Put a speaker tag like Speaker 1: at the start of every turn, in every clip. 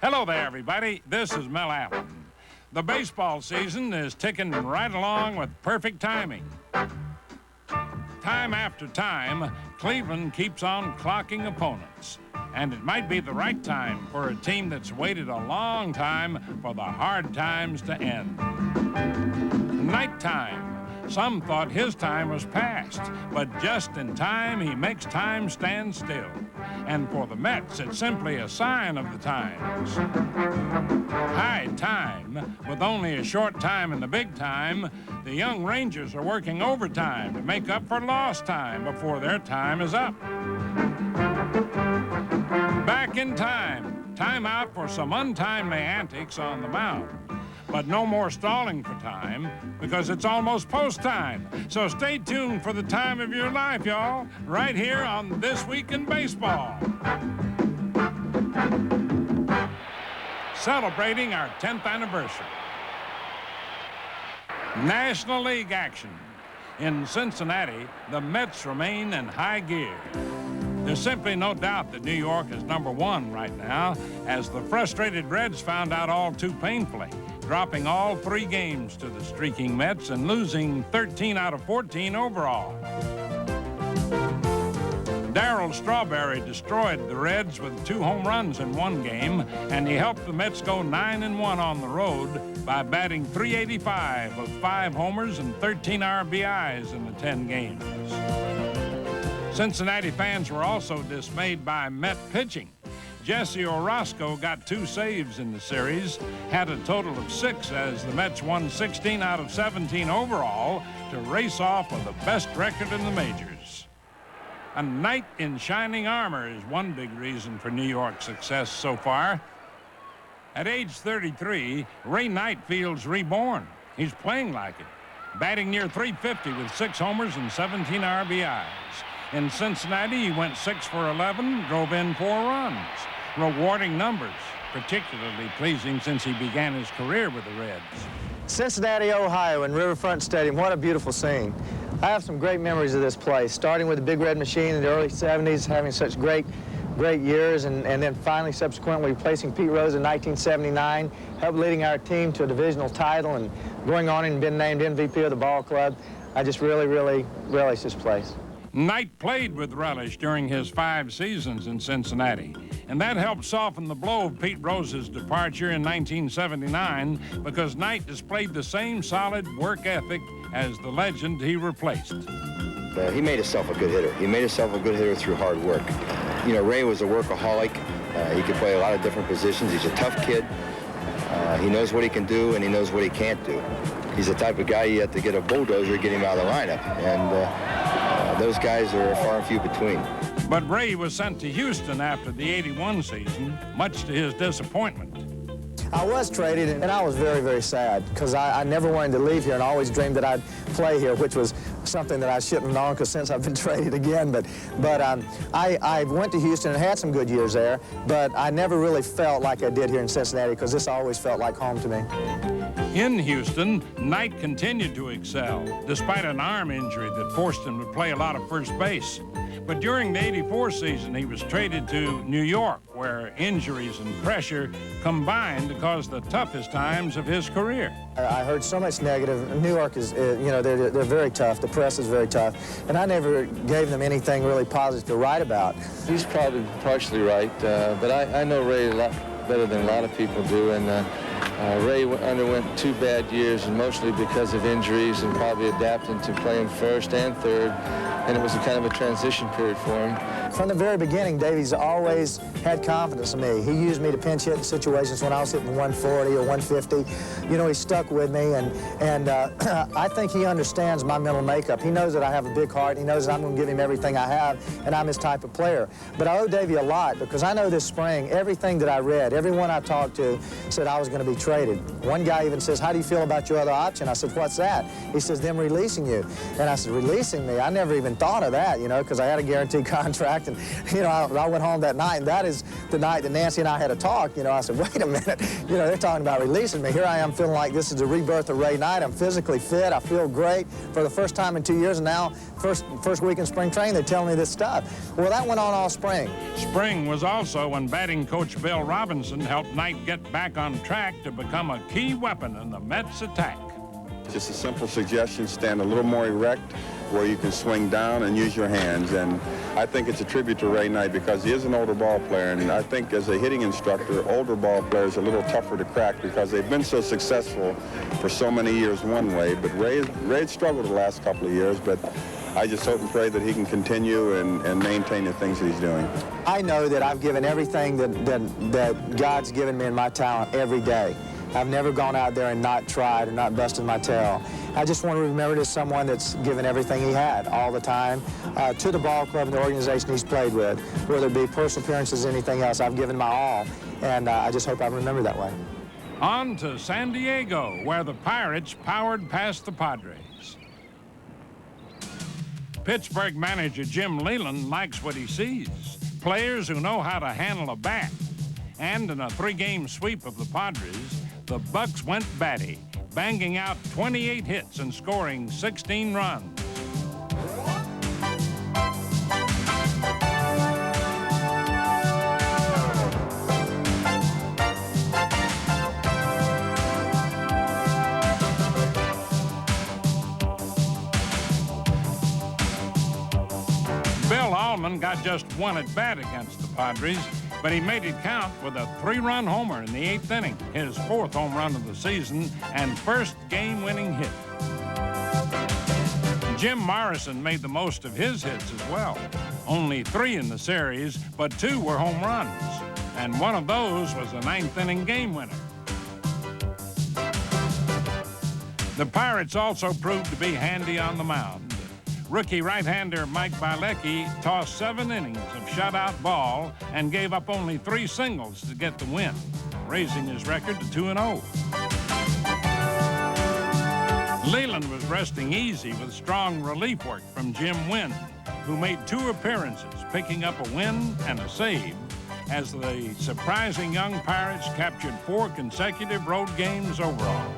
Speaker 1: Hello there, everybody. This is Mel Allen. The baseball season is ticking right along with perfect timing. Time after time, Cleveland keeps on clocking opponents. And it might be the right time for a team that's waited a long time for the hard times to end. Nighttime. Some thought his time was past, but just in time, he makes time stand still. And for the Mets, it's simply a sign of the times. High time, with only a short time in the big time, the young Rangers are working overtime to make up for lost time before their time is up. Back in time, time out for some untimely antics on the mound. But no more stalling for time, because it's almost post time. So stay tuned for the time of your life, y'all, right here on This Week in Baseball. Celebrating our 10th anniversary. National League action. In Cincinnati, the Mets remain in high gear. There's simply no doubt that New York is #1 right now, as the frustrated Reds found out all too painfully, dropping all 3 games to the streaking Mets and losing 13 out of 14 overall. Darryl Strawberry destroyed the Reds with 2 home runs in 1 game, and he helped the Mets go 9-1 on the road by batting .385 with 5 homers and 13 RBIs in the 10 games. Cincinnati fans were also dismayed by Met pitching. Jesse Orosco got 2 saves in the series, had a total of 6 as the Mets won 16 out of 17 overall to race off with the best record in the majors. A knight in shining armor is one big reason for New York's success so far. At age 33, Ray Knight feels reborn. He's playing like it, batting near .350 with 6 homers and 17 RBIs. In Cincinnati, he went 6 for 11, drove in 4 runs. Rewarding numbers, particularly pleasing since he began his career with the Reds.
Speaker 2: Cincinnati, Ohio, in Riverfront Stadium. What a beautiful scene. I have some great memories of this place, starting with the Big Red Machine in the early 70s, having such great years, and then finally, subsequently, replacing Pete Rose in 1979, helped leading our team to a divisional title, and going on and been named MVP of the ball club. I just really relish this place.
Speaker 1: Knight played with relish during his 5 seasons in Cincinnati, and that helped soften the blow of Pete Rose's departure in 1979 because Knight displayed the same solid work ethic as the legend he replaced.
Speaker 3: He made himself a good hitter. He made himself a good hitter through hard work. You know, Ray was a workaholic. He could play a lot of different positions. He's a tough kid. He knows what he can do, and he knows what he can't do. He's the type of guy you have to get a bulldozer to get him out of the lineup, and those guys are far and few between.
Speaker 1: But Ray was sent to Houston after the '81 season, much to his disappointment.
Speaker 2: I was traded, and I was very sad because I never wanted to leave here and always dreamed that I'd play here, which was something that I shouldn't have known because since I've been traded again. But I went to Houston and had some good years there, but I never really felt like I did here in Cincinnati because this always felt like home to me.
Speaker 1: In Houston, Knight continued to excel, despite an arm injury that forced him to play a lot of first base. But during the '84 season, he was traded to New York, where injuries and pressure combined to cause the toughest times of his career.
Speaker 2: I heard so much negative. New York is, you know, they're very tough. The press is very tough. And I never gave them anything really positive to write about.
Speaker 4: He's probably partially right, but I know Ray a lot better than a lot of people do. And Ray underwent 2 bad years, and mostly because of injuries and probably adapting to playing first and third. And it was a kind of a transition period for him.
Speaker 2: From the very beginning, Davey's always had confidence in me. He used me to pinch hit in situations when I was hitting 140 or 150. You know, he stuck with me, and I think he understands my mental makeup. He knows that I have a big heart. He knows that I'm going to give him everything I have, and I'm his type of player. But I owe Davey a lot because I know this spring, everything that I read, everyone I talked to said I was going to be traded. One guy even says, "How do you feel about your other option?" I said, "What's that?" He says, "Them releasing you." And I said, "Releasing me? I never even thought of that, you know, because I had a guaranteed contract." And, you know, I went home that night, and that is the night that Nancy and I had a talk, you know, I said, wait a minute, you know, they're talking about releasing me. Here I am feeling like this is the rebirth of Ray Knight. I'm physically fit. I feel great for the first time in 2 years, and now first week in spring training, they're telling me this stuff. Well, that went on all spring.
Speaker 1: Spring was also when batting coach Bill Robinson helped Knight get back on track to become a key weapon in the Mets' attack.
Speaker 5: Just a simple suggestion, stand a little more erect where you can swing down and use your hands. And I think it's a tribute to Ray Knight because he is an older ball player. And I think as a hitting instructor, older ball players are a little tougher to crack because they've been so successful for so many years one way. But Ray's struggled the last couple of years, but I just hope and pray that he can continue and maintain the things that he's doing.
Speaker 2: I know that I've given everything that God's given me in my talent every day. I've never gone out there and not tried or not busted my tail. I just want to remember this someone that's given everything he had all the time to the ball club and the organization he's played with, whether it be personal appearances or anything else. I've given my all, and I just hope I remember that way.
Speaker 1: On to San Diego, where the Pirates powered past the Padres. Pittsburgh manager Jim Leyland likes what he sees. Players who know how to handle a bat. And in a 3-game sweep of the Padres, the Bucks went batty, banging out 28 hits and scoring 16 runs. Bill Allman got just one at bat against the Padres, but he made it count with a 3-run homer in the 8th inning, his 4th home run of the season and first game-winning hit. Jim Morrison made the most of his hits as well. Only 3 in the series, but 2 were home runs, and one of those was a 9th inning game winner. The Pirates also proved to be handy on the mound. Rookie right-hander Mike Bilecki tossed 7 innings of shutout ball and gave up only 3 singles to get the win, raising his record to 2-0. Leyland was resting easy with strong relief work from Jim Wynn, who made 2 appearances, picking up a win and a save, as the surprising young Pirates captured 4 consecutive road games overall.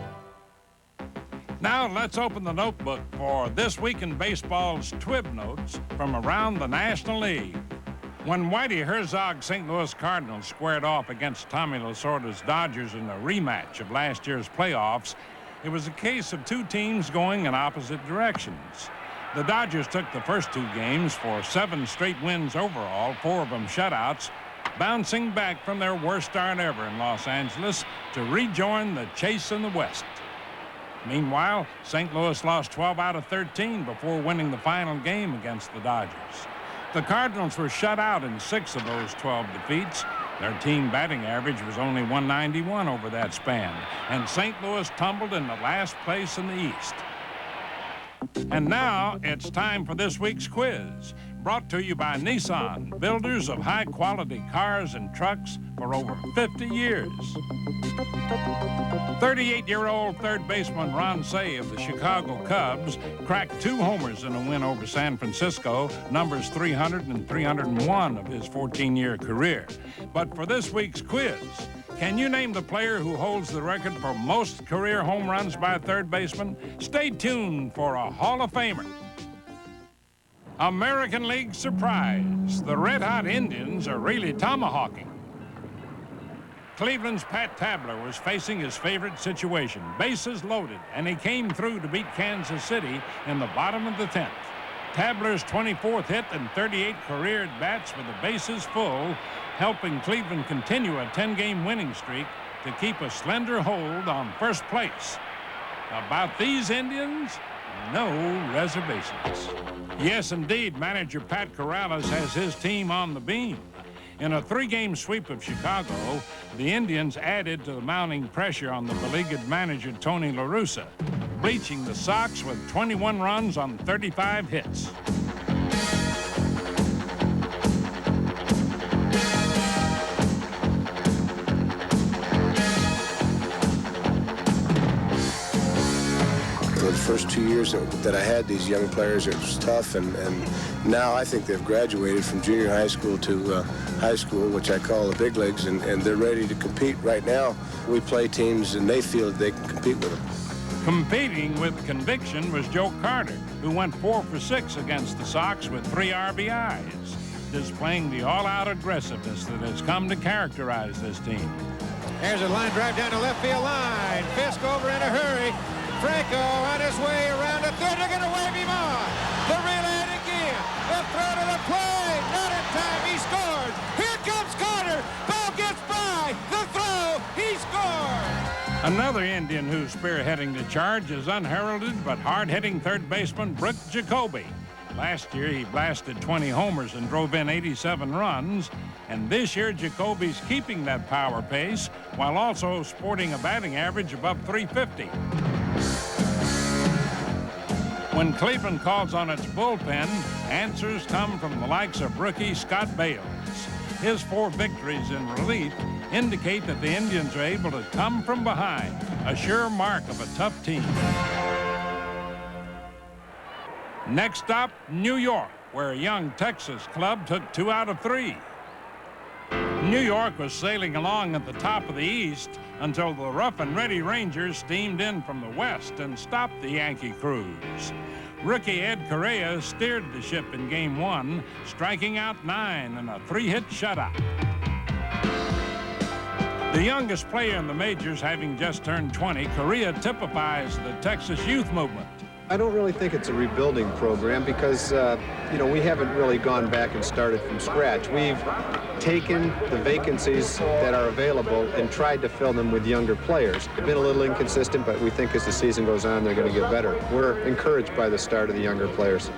Speaker 1: Now let's open the notebook for This Week in Baseball's TWIB notes from around the National League. When Whitey Herzog's St. Louis Cardinals squared off against Tommy Lasorda's Dodgers in a rematch of last year's playoffs, it was a case of 2 teams going in opposite directions. The Dodgers took the first 2 games for 7 straight wins overall, 4 of them shutouts, bouncing back from their worst start ever in Los Angeles to rejoin the chase in the West. Meanwhile, St. Louis lost 12 out of 13 before winning the final game against the Dodgers. The Cardinals were shut out in 6 of those 12 defeats. Their team batting average was only .191 over that span, and St. Louis tumbled into last place in the East. And now it's time for this week's quiz, brought to you by Nissan, builders of high-quality cars and trucks for over 50 years. 38-year-old third baseman Ron Cey of the Chicago Cubs cracked 2 homers in a win over San Francisco, numbers 300 and 301 of his 14-year career. But for this week's quiz, can you name the player who holds the record for most career home runs by a third baseman? Stay tuned for a Hall of Famer. American League surprise. The red-hot Indians are really tomahawking. Cleveland's Pat Tabler was facing his favorite situation, bases loaded, and he came through to beat Kansas City in the bottom of the 10th. Tabler's 24th hit and 38 career at-bats with the bases full, helping Cleveland continue a 10-game winning streak to keep a slender hold on first place. About these Indians, no reservations. Yes, indeed, manager Pat Corrales has his team on the beam. In a 3-game sweep of Chicago, the Indians added to the mounting pressure on the beleaguered manager Tony La Russa, bleaching the Sox with 21 runs on 35 hits.
Speaker 5: The
Speaker 6: first 2 years that I had these young players, it was tough, and now I think they've graduated from junior high school to high school, which I call the big leagues, and they're ready to compete. Right now, we play teams, and they feel that they can compete with them.
Speaker 1: Competing with conviction was Joe Carter, who went 4 for 6 against the Sox with 3 RBIs, displaying the all-out aggressiveness that has come to characterize this team.
Speaker 7: There's a line drive down the left field line. Fisk over in a hurry. Franco on his way around to third. They're going to wave him on. The relay again. The throw to the plate. Not in time. He scores. Here comes Carter. Ball gets by. The throw. He scores.
Speaker 1: Another Indian who's spearheading the charge is unheralded but hard-hitting third baseman Brook Jacoby. Last year, he blasted 20 homers and drove in 87 runs. And this year, Jacoby's keeping that power pace while also sporting a batting average above 350. When Cleveland calls on its bullpen, answers come from the likes of rookie Scott Bales. His 4 victories in relief indicate that the Indians are able to come from behind, a sure mark of a tough team. Next up, New York, where a young Texas club took 2 out of 3. New York was sailing along at the top of the East until the rough and ready Rangers steamed in from the West and stopped the Yankee cruise. Rookie Ed Correa steered the ship in Game 1, striking out 9 in a 3-hit shutout. The youngest player in the majors, having just turned 20, Correa typifies the Texas youth movement.
Speaker 8: I don't really think it's a rebuilding program because, we haven't really gone back and started from scratch. We've taken the vacancies that are available and tried to fill them with younger players. They've been a little inconsistent, but we think as the season goes on, they're going to get better. We're encouraged by the start of the younger players.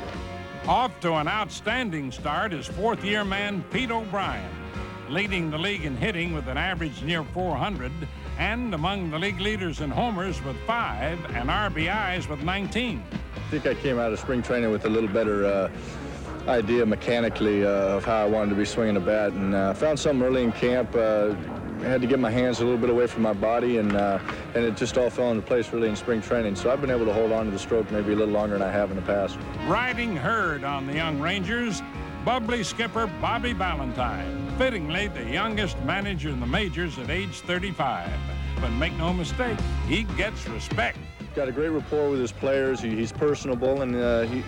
Speaker 1: Off to an outstanding start is 4th-year man Pete O'Brien, leading the league in hitting with an average near 400 and among the league leaders in homers with 5 and RBIs with 19.
Speaker 9: I think I came out of spring training with a little better idea mechanically of how I wanted to be swinging a bat, and found something early in camp. I had to get my hands a little bit away from my body, and it just all fell into place really in spring training. So I've been able to hold on to the stroke maybe a little longer than I have in the past.
Speaker 1: Riding herd on the young Rangers, bubbly skipper Bobby Valentine, fittingly the youngest manager in the majors at age 35. But make no mistake, he gets respect.
Speaker 9: Got a great rapport with his players. He's personable, and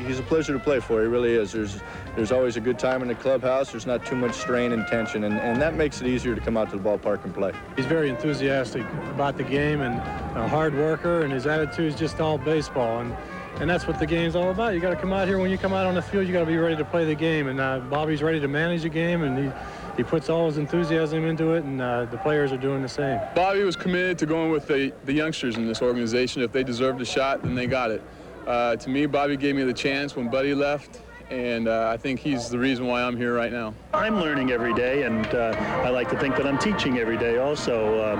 Speaker 9: he's a pleasure to play for. He really is. There's always a good time in the clubhouse. There's not too much strain and tension, and that makes it easier to come out to the ballpark and play.
Speaker 10: He's very enthusiastic about the game and a hard worker, and his attitude is just all baseball. And that's what the game's all about. You got to come out here. When you come out on the field, you got to be ready to play the game. And Bobby's ready to manage the game, and he puts all his enthusiasm into it, and the players are doing the same.
Speaker 11: Bobby was committed to going with the youngsters in this organization. If they deserved a shot, then they got it. To me, Bobby gave me the chance when Buddy left, and I think he's the reason why I'm here right now.
Speaker 12: I'm learning every day, and I like to think that I'm teaching every day also.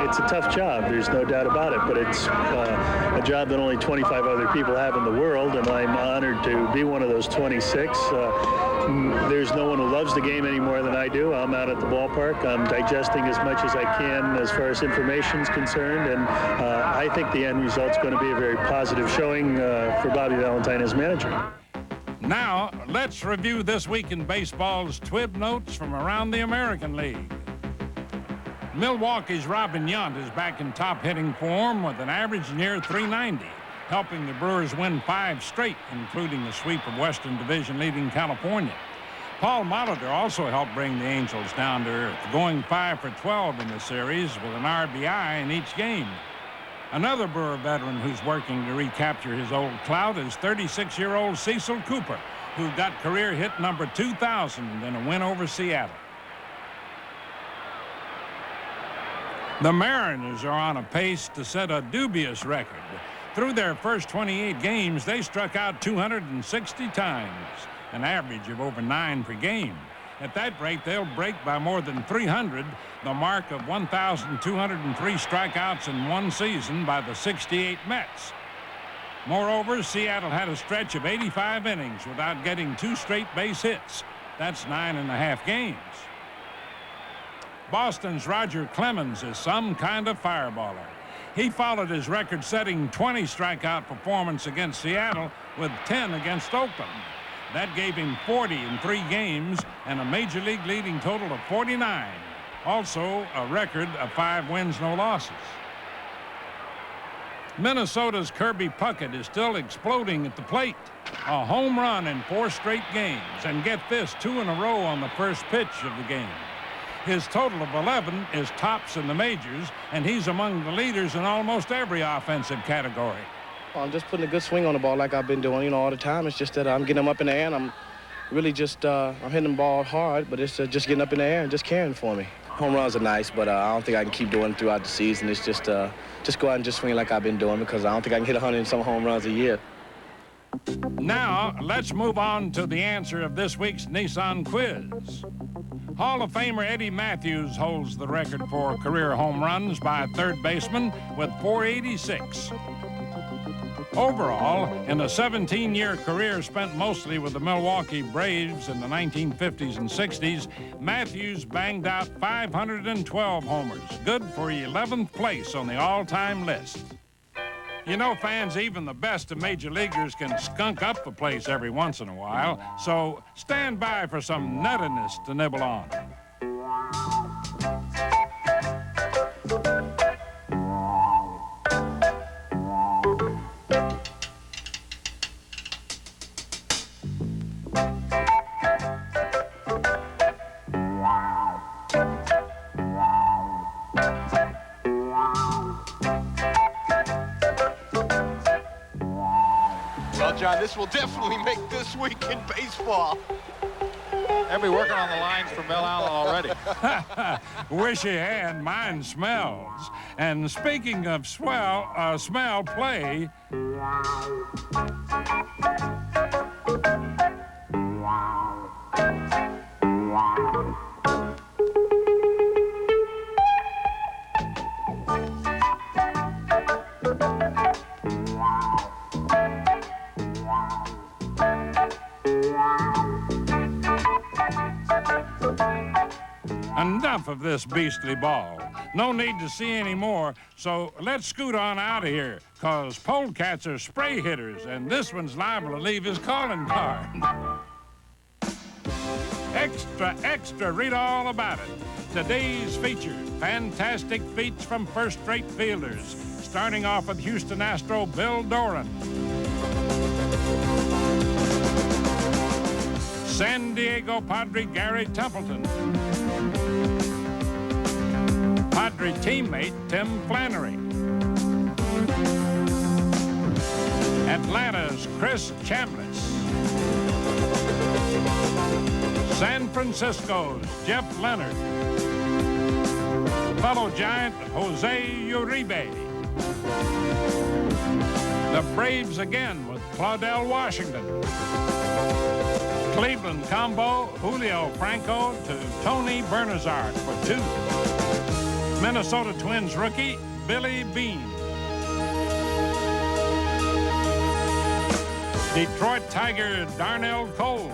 Speaker 12: It's a tough job, there's no doubt about it, but it's a job that only 25 other people have in the world, and I'm honored to be one of those 26. There's no one who loves the game any more than I do. I'm out at the ballpark. I'm digesting as much as I can as far as information is concerned, and I think the end result's going to be a very positive showing for Bobby Valentine as manager.
Speaker 1: Now, let's review this week in baseball's TWIB notes from around the American League. Milwaukee's Robin Yount is back in top-hitting form with an average near 390, helping the Brewers win 5 straight, including the sweep of Western Division leading California. Paul Molitor also helped bring the Angels down to earth, going 5 for 12 in the series with an RBI in each game. Another Brewer veteran who's working to recapture his old clout is 36-year-old Cecil Cooper, who got career hit number 2,000 in a win over Seattle. The Mariners are on a pace to set a dubious record. Through their first 28 games, they struck out 260 times, an average of over 9 per game. At that rate, they'll break by more than 300 the mark of 1,203 strikeouts in one season by the 68 Mets. Moreover, Seattle had a stretch of 85 innings without getting 2 straight base hits. That's 9.5 games. Boston's Roger Clemens is some kind of fireballer. He followed his record-setting 20 strikeout performance against Seattle with 10 against Oakland. That gave him 40 in 3 games and a major league leading total of 49. Also a record of 5 wins, no losses. Minnesota's Kirby Puckett is still exploding at the plate. A home run in 4 straight games, and get this, 2 in a row on the first pitch of the game. His total of 11 is tops in the majors, and he's among the leaders in almost every offensive category.
Speaker 13: Well, I'm just putting a good swing on the ball like I've been doing, all the time. It's just that I'm getting them up in the air, and I'm really just, I'm hitting the ball hard, but it's just getting up in the air and just carrying for me. Home runs are nice, but I don't think I can keep doing it throughout the season. It's just go out and just swing like I've been doing, because I don't think I can hit 100 and some home runs a year.
Speaker 1: Now, let's move on to the answer of this week's Nissan quiz. Hall of Famer Eddie Matthews holds the record for career home runs by a third baseman with 486. Overall, in a 17-year career spent mostly with the Milwaukee Braves in the 1950s and 60s, Matthews banged out 512 homers, good for 11th place on the all-time list. You know, fans, even the best of major leaguers can skunk up the place every once in a while, so stand by for some nuttiness to nibble on.
Speaker 7: Well, John, this will definitely make this week in baseball. They'll be working on the lines for Mel Allen already.
Speaker 1: Wish you had. Mine smells. And speaking of smell play. Enough of this beastly ball. No need to see any more, so let's scoot on out of here, because polecats are spray hitters, and this one's liable to leave his calling card. Extra, extra, read all about it. Today's feature, fantastic feats from first-rate fielders, starting off with Houston Astro Bill Doran. San Diego Padre Gary Templeton. Padre teammate Tim Flannery. Atlanta's Chris Chambliss. San Francisco's Jeff Leonard. Fellow Giant Jose Uribe. The Braves again with Claudel Washington. Cleveland combo Julio Franco to Tony Bernazard for 2. Minnesota Twins rookie Billy Beane. Detroit Tiger Darnell Cole.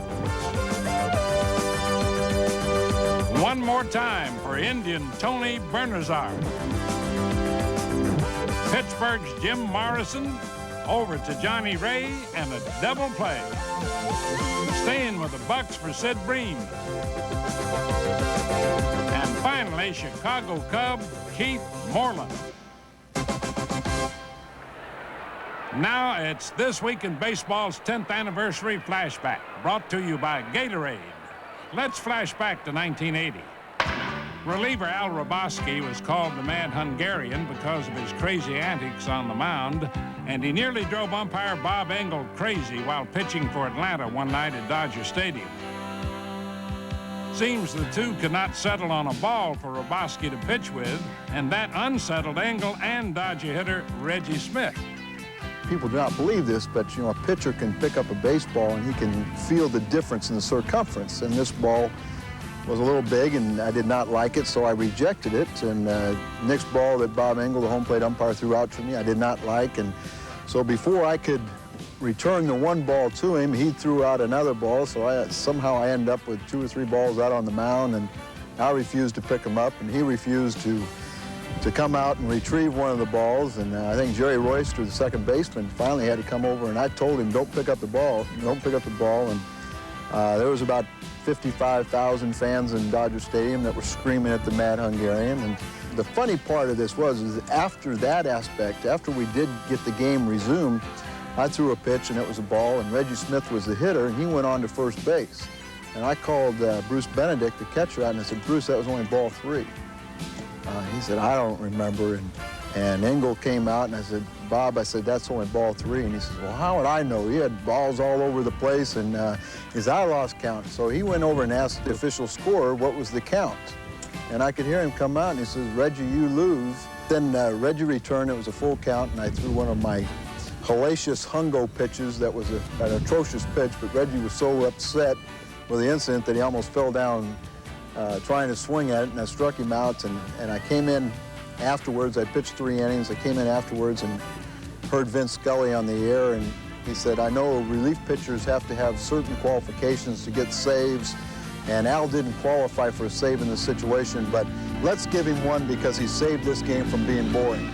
Speaker 1: One more time for Indian Tony Bernazard. Pittsburgh's Jim Morrison over to Johnny Ray and a double play. Staying with the Bucks for Sid Bream. And finally, Chicago Cub Keith Moreland. Now it's This Week in Baseball's 10th anniversary flashback, brought to you by Gatorade. Let's flash back to 1980. Reliever Al Roboski was called the Mad Hungarian because of his crazy antics on the mound, and he nearly drove umpire Bob Engel crazy while pitching for Atlanta one night at Dodger Stadium. Seems the two could not settle on a ball for Roboski to pitch with, and that unsettled Engel and Dodger hitter Reggie Smith.
Speaker 14: People do not believe this, but, a pitcher can pick up a baseball and he can feel the difference in the circumference, and this ball was a little big, and I did not like it, so I rejected it. And next ball that Bob Engel, the home plate umpire, threw out to me, I did not like. And so before I could return the one ball to him, he threw out another ball. So somehow I ended up with 2 or 3 balls out on the mound, and I refused to pick him up, and he refused to to come out and retrieve one of the balls, and I think Jerry Royster, the second baseman, finally had to come over, and I told him, don't pick up the ball, and there was about 55,000 fans in Dodger Stadium that were screaming at the Mad Hungarian. And the funny part of this is after that aspect, after we did get the game resumed, I threw a pitch and it was a ball, and Reggie Smith was the hitter, and he went on to first base. And I called Bruce Benedict, the catcher, out, and I said, Bruce, that was only ball 3. He said, I don't remember. And Engel came out, and I said, Bob, I said, that's only ball 3. And he says, well, how would I know? He had balls all over the place, and I lost count. So he went over and asked the official scorer what was the count. And I could hear him come out, and he says, Reggie, you lose. Then Reggie returned. It was a full count, and I threw one of my hellacious hungo pitches that was an atrocious pitch, but Reggie was so upset with the incident that he almost fell down trying to swing at it, and I struck him out, and I came in afterwards. I pitched 3 innings. I came in afterwards and heard Vince Scully on the air, and he said, I know relief pitchers have to have certain qualifications to get saves, and Al didn't qualify for a save in this situation, but let's give him one because he saved this game from being boring.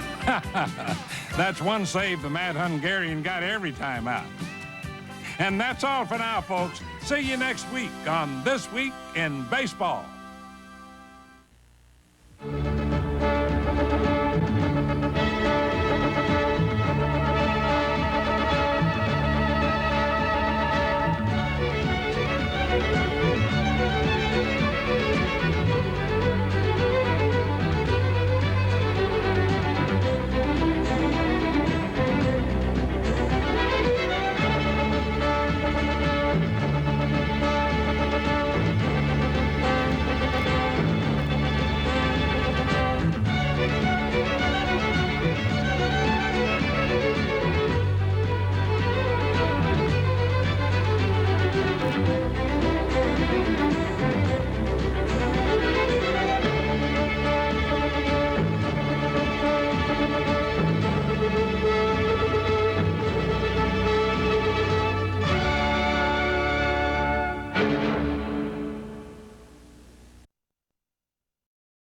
Speaker 1: That's one save the Mad Hungarian got every time out. And that's all for now, folks. See you next week on This Week in Baseball.